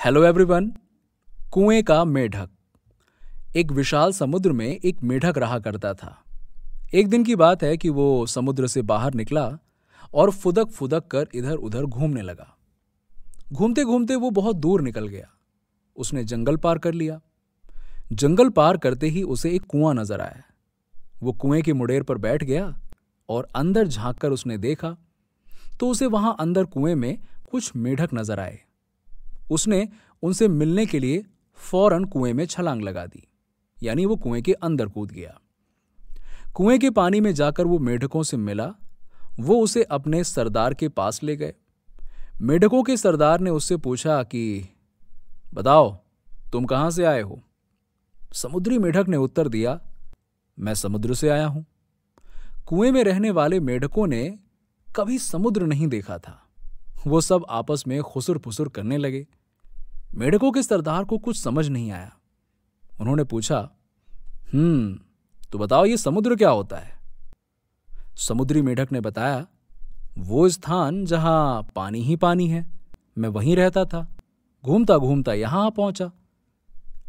Hello everyone. कुएं का मेढक। एक विशाल समुद्र में एक मेढक रहा करता था। एक दिन की बात है कि वो समुद्र से बाहर निकला और फुदक फुदक कर इधर उधर घूमने लगा। घूमते घूमते वो बहुत दूर निकल गया। उसने जंगल पार कर लिया। जंगल पार करते ही उसे एक कुआं नजर आया। वो कुएं की मुडेर पर बैठ गया और अंदर झांक कर उसने देखा तो उसे वहां अंदर कुएं में कुछ मेढक नजर आए। उसने उनसे मिलने के लिए फौरन कुएं में छलांग लगा दी, यानी वो कुएं के अंदर कूद गया। कुएं के पानी में जाकर वो मेढकों से मिला। वो उसे अपने सरदार के पास ले गए। मेढकों के सरदार ने उससे पूछा कि बताओ, तुम कहां से आए हो? समुद्री मेढक ने उत्तर दिया, मैं समुद्र से आया हूं। कुएं में रहने वाले मेढकों ने कभी समुद्र नहीं देखा था। वो सब आपस में खुसुर फुसुर करने लगे। मेढकों के सरदार को कुछ समझ नहीं आया। उन्होंने पूछा, तो बताओ ये समुद्र क्या होता है? समुद्री मेढक ने बताया, वो स्थान जहां पानी ही पानी है, मैं वहीं रहता था। घूमता घूमता यहां आ पहुंचा।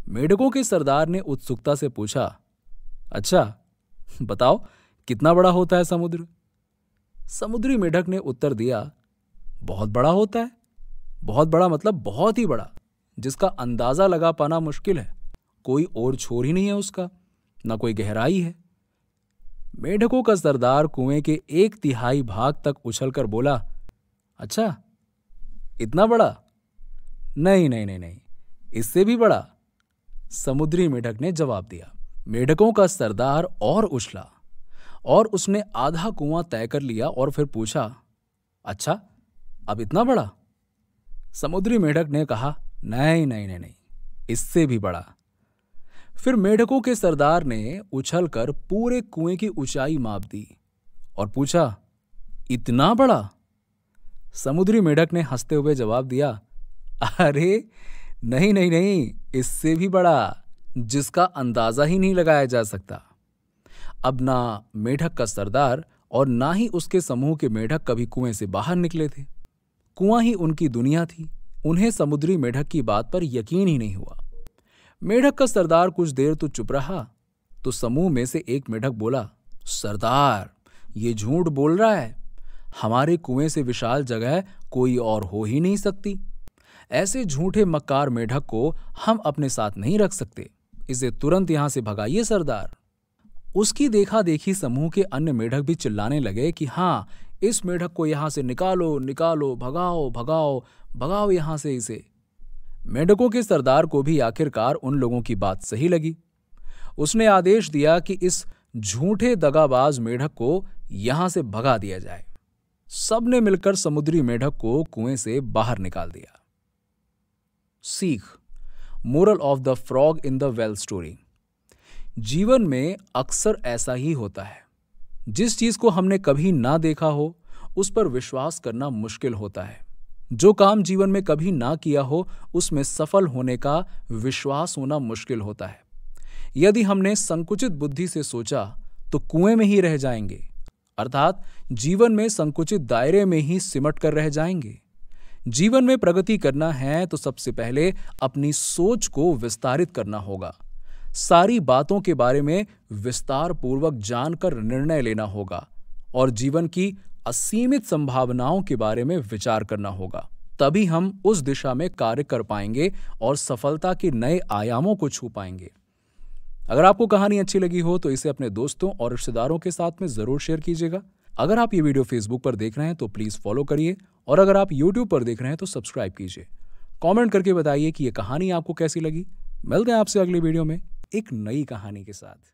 मेढकों के सरदार ने उत्सुकता से पूछा, अच्छा बताओ कितना बड़ा होता है समुद्र? समुद्री मेढक ने उत्तर दिया, बहुत बड़ा होता है। बहुत बड़ा मतलब बहुत ही बड़ा, जिसका अंदाजा लगा पाना मुश्किल है। कोई और छोर ही नहीं है उसका, ना कोई गहराई है। मेढकों का सरदार कुएं के 1/3 भाग तक उछलकर बोला, अच्छा इतना बड़ा? नहीं नहीं नहीं नहीं, इससे भी बड़ा। समुद्री मेढक ने जवाब दिया। मेढकों का सरदार और उछला और उसने आधा कुआं तय कर लिया और फिर पूछा, अच्छा अब इतना बड़ा? समुद्री मेढक ने कहा, नहीं नहीं नहीं नहीं, इससे भी बड़ा। फिर मेढकों के सरदार ने उछलकर पूरे कुएं की ऊंचाई माप दी और पूछा, इतना बड़ा? समुद्री मेढक ने हंसते हुए जवाब दिया, अरे नहीं नहीं नहीं, इससे भी बड़ा, जिसका अंदाजा ही नहीं लगाया जा सकता। अब ना मेढक का सरदार और ना ही उसके समूह के मेढक कभी कुएं से बाहर निकले थे। कुआं ही उनकी दुनिया थी। उन्हें समुद्री मेढक की बात पर यकीन ही नहीं हुआ। मेढक का सरदार कुछ देर तो चुप रहा, तो समूह में से एक मेढक बोला, सरदार ये झूठ बोल रहा है। हमारे कुएं से विशाल जगह कोई और हो ही नहीं सकती। ऐसे झूठे मक्कार मेढक को हम अपने साथ नहीं रख सकते। इसे तुरंत यहां से भगाइए सरदार। उसकी देखा देखी समूह के अन्य मेढक भी चिल्लाने लगे कि हां, इस मेढक को यहां से निकालो निकालो, भगाओ भगाओ भगाओ यहां से इसे। मेढकों के सरदार को भी आखिरकार उन लोगों की बात सही लगी। उसने आदेश दिया कि इस झूठे दगाबाज मेढक को यहां से भगा दिया जाए। सबने मिलकर समुद्री मेढक को कुएं से बाहर निकाल दिया। सीख, moral of the frog in the well story. जीवन में अक्सर ऐसा ही होता है। जिस चीज को हमने कभी ना देखा हो उस पर विश्वास करना मुश्किल होता है। जो काम जीवन में कभी ना किया हो उसमें सफल होने का विश्वास होना मुश्किल होता है। यदि हमने संकुचित बुद्धि से सोचा तो कुएं में ही रह जाएंगे, अर्थात जीवन में संकुचित दायरे में ही सिमट कर रह जाएंगे। जीवन में प्रगति करना है तो सबसे पहले अपनी सोच को विस्तारित करना होगा। सारी बातों के बारे में विस्तार पूर्वक जानकर निर्णय लेना होगा और जीवन की असीमित संभावनाओं के बारे में विचार करना होगा। तभी हम उस दिशा में कार्य कर पाएंगे और सफलता के नए आयामों को छू पाएंगे। अगर आपको कहानी अच्छी लगी हो तो इसे अपने दोस्तों और रिश्तेदारों के साथ में जरूर शेयर कीजिएगा। अगर आप ये वीडियो फेसबुक पर देख रहे हैं तो प्लीज फॉलो करिए और अगर आप यूट्यूब पर देख रहे हैं तो सब्सक्राइब कीजिए। कमेंट करके बताइए कि ये कहानी आपको कैसी लगी। मिलते हैं आपसे अगली वीडियो में एक नई कहानी के साथ।